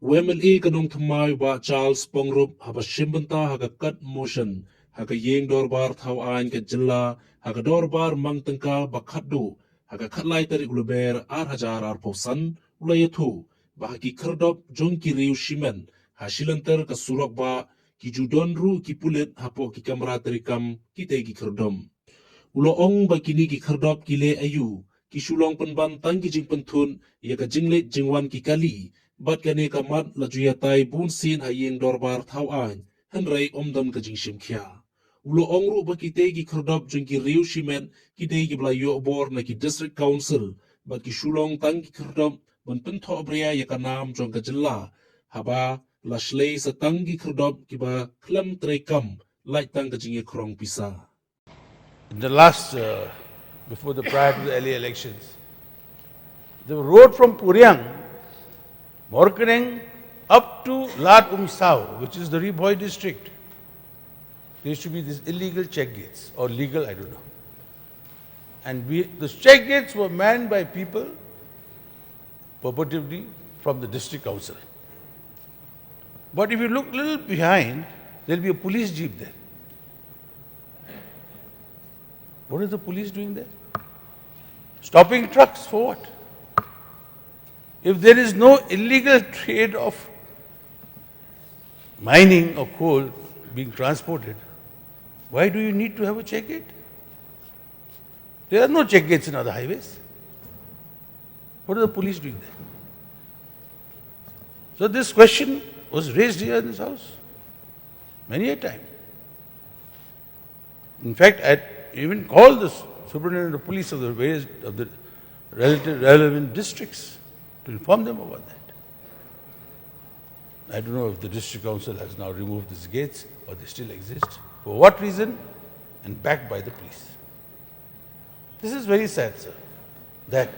WMLE kanong thamay ba Charles Pyngrope haba shimbanta haga cut motion haga yeng dorbar thau ain ka jilla haga dorbar mangtangka bakhatdu haga khatlai tari uluber ar hajar ar posan ulayathu bahaki Khyrdop jongki riu shimen ha Shilynter ka Surokbah ki judonru ki Pulit hapo ki kamra terikam ki tegi Khyrdom ulo ong ba kini ki Khyrdop ki le ayu ki sulong penban tang ki jing penthun ya ka jinglet jingwan ki kali bat kane kamat la juyatai bun sin hayeng dorbar thau an hanrei omdam ka jing shimkhia ulo ongru ba ki tegi Khyrdop jingki riu shimen ki tegi bla yo bor na ki district council bat ki sulong tang ki Khyrdop ban pentho bria ya ka nam jong ka jilla haba la shlei sa tang ki Khyrdop ki ba klam trekam lai tang ka jing krong Pisa. In the last, before the prior to the LA elections, the road from Puriang, Morkaneng, up to Lat Umsao, which is the Riboy district, there used to be these illegal check gates, or legal, I don't know. And those check gates were manned by people purportedly from the district council. But if you look a little behind, there will be a police jeep there. What is the police doing there? Stopping trucks for what? If there is no illegal trade of mining or coal being transported, why do you need to have a check gate? There are no check gates in other highways. What are the police doing there? So this question was raised here in this house many a time. In fact, I even called the superintendent of police of the various of the relevant districts to inform them about that. I don't know if the district council has now removed these gates or they still exist. For what reason? And backed by the police. This is very sad, sir, that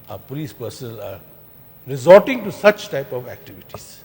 our police personnel are resorting to such type of activities.